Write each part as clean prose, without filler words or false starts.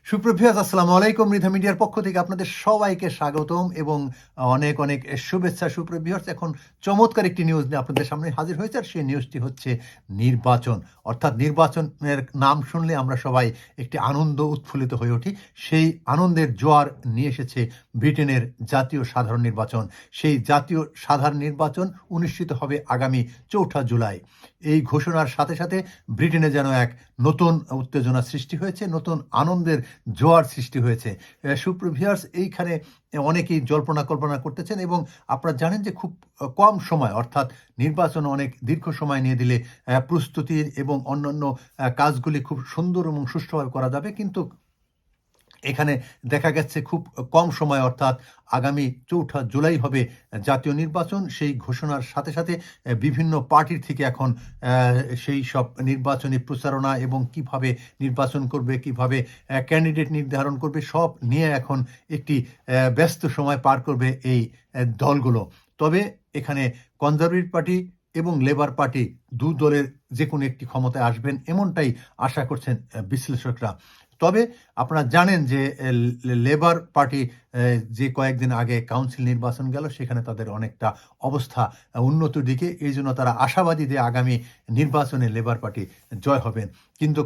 সুপ্রভাত, আসসালামু আলাইকুম। মৃধা মিডিয়ার পক্ষ থেকে আপনাদের সবাইকে স্বাগতম এবং অনেক অনেক শুভেচ্ছা। সুপ্রভাত, এখন চমৎকার একটি নিউজ নিয়ে আপনাদের সামনে হাজির হয়েছে, আর সেই নিউজটি হচ্ছে নির্বাচন। অর্থাৎ নির্বাচনের নাম শুনলে আমরা সবাই একটি আনন্দ উৎফুল্লিত হয়ে উঠি। সেই আনন্দের জোয়ার নিয়ে এসেছে ব্রিটেনের জাতীয় সাধারণ নির্বাচন। সেই জাতীয় সাধারণ নির্বাচন অনুষ্ঠিত হবে আগামী 4 জুলাই। এই ঘোষণার সাথে সাথে ব্রিটেনে যেন এক নতুন উত্তেজনা সৃষ্টি হয়েছে, নতুন আনন্দের জোয়ার সৃষ্টি হয়েছে। সুপ্রভিয়ার্স, এইখানে অনেকেই জল্পনা কল্পনা করতেছেন এবং আপনারা জানেন যে খুব কম সময়, অর্থাৎ নির্বাচন অনেক দীর্ঘ সময় নিয়ে দিলে প্রস্তুতির এবং অন্যান্য কাজগুলি খুব সুন্দর এবং সুষ্ঠুভাবে করা যাবে, কিন্তু এখানে দেখা গেছে খুব কম সময়, অর্থাৎ আগামী 4 জুলাই হবে জাতীয় নির্বাচন। সেই ঘোষণার সাথে সাথে বিভিন্ন পার্টির থেকে এখন সেই সব নির্বাচনী প্রচারণা এবং কিভাবে নির্বাচন করবে, কিভাবে ক্যান্ডিডেট নির্ধারণ করবে, সব নিয়ে এখন একটি ব্যস্ত সময় পার করবে এই দলগুলো। তবে এখানে কনজারভেটিভ পার্টি এবং লেবার পার্টি দু দলের যে কোনো একটি ক্ষমতায় আসবেন, এমনটাই আশা করছেন বিশ্লেষকরা। তবে আপনারা জানেন যে লেবার পার্টি যে কয়েকদিন আগে কাউন্সিল নির্বাচন গেল, সেখানে তাদের অনেকটা অবস্থা উন্নতির দিকে, এই জন্য তারা আশাবাদী যে আগামী নির্বাচনে লেবার পার্টি জয় হবেন। কিন্তু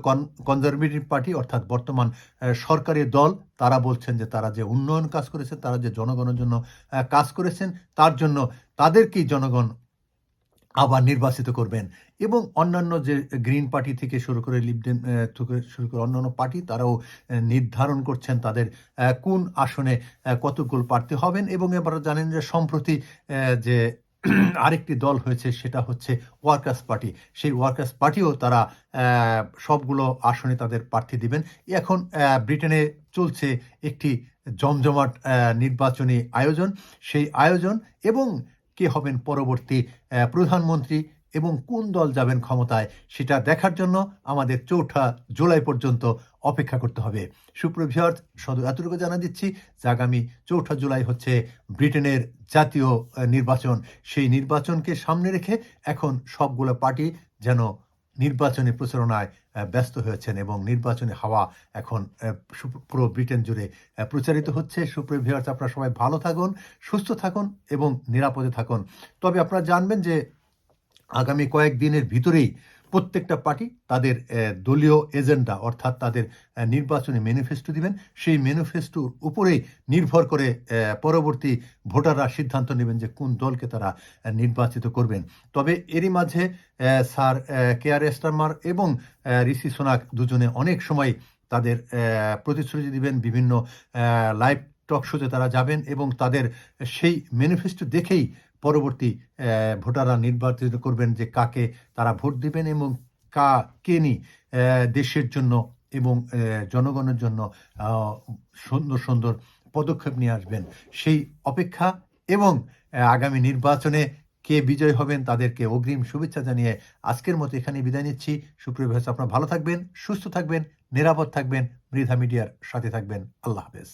কনজারভেটিভ পার্টি, অর্থাৎ বর্তমান সরকারি দল, তারা বলছেন যে তারা যে উন্নয়ন কাজ করেছেন, তারা যে জনগণের জন্য কাজ করেছেন, তার জন্য তাদেরকেই জনগণ আবার নির্বাচিত করবেন। এবং অন্যান্য যে গ্রিন পার্টি থেকে শুরু করে লিবডেন থেকে শুরু করে অন্যান্য পার্টি, তারাও নির্ধারণ করছেন তাদের কোন আসনে কতগুলো প্রার্থী হবেন। এবং এবার জানেন যে সম্প্রতি যে আরেকটি দল হয়েছে, সেটা হচ্ছে ওয়ার্কার্স পার্টি। সেই ওয়ার্কার্স পার্টিও তারা সবগুলো আসনে তাদের প্রার্থী দিবেন। এখন ব্রিটেনে চলছে একটি জমজমাট নির্বাচনী আয়োজন। সেই আয়োজন এবং কে হবেন পরবর্তী প্রধানমন্ত্রী এবং কোন দল যাবেন ক্ষমতায়, সেটা দেখার জন্য আমাদের 4 জুলাই পর্যন্ত অপেক্ষা করতে হবে। সুপ্রভিয়ার্স, শুধু এতটুকু জানা দিচ্ছি যে আগামী 4 জুলাই হচ্ছে ব্রিটেনের জাতীয় নির্বাচন। সেই নির্বাচনকে সামনে রেখে এখন সবগুলো পার্টি যেন নির্বাচনী প্রচারণায় ব্যস্ত হয়েছেন এবং নির্বাচনী হাওয়া এখন পুরো ব্রিটেন জুড়ে প্রচারিত হচ্ছে। সুপ্রভিয়ার্স, আপনারা সবাই ভালো থাকুন, সুস্থ থাকুন এবং নিরাপদে থাকুন। তবে আপনারা জানবেন যে আগামী কয়েকদিনের ভিতরেই প্রত্যেকটা পার্টি তাদের দলীয় এজেন্ডা, অর্থাৎ তাদের নির্বাচনী ম্যানিফেস্টো দিবেন। সেই ম্যানিফেস্টোর উপরেই নির্ভর করে পরবর্তী ভোটাররা সিদ্ধান্ত নেবেন যে কোন দলকে তারা নির্বাচিত করবেন। তবে এরই মাঝে স্যার কেয়ার স্টারমার এবং ঋষি সোনাক দুজনে অনেক সময় তাদের প্রতিশ্রুতি দিবেন, বিভিন্ন লাইভ টক শোতে তারা যাবেন এবং তাদের সেই ম্যানিফেস্টো দেখেই পরবর্তী ভোটাররা নির্বাচিত করবেন যে কাকে তারা ভোট দিবেন এবং কে দেশের জন্য এবং জনগণের জন্য সুন্দর সুন্দর পদক্ষেপ নিয়ে আসবেন। সেই অপেক্ষা এবং আগামী নির্বাচনে কে বিজয় হবেন তাদেরকে অগ্রিম শুভেচ্ছা জানিয়ে আজকের মতো এখানে বিদায় নিচ্ছি। সুপ্রিয় ভাই, আপনারা ভালো থাকবেন, সুস্থ থাকবেন, নিরাপদ থাকবেন, মৃধা মিডিয়ার সাথে থাকবেন। আল্লাহ হাফেজ।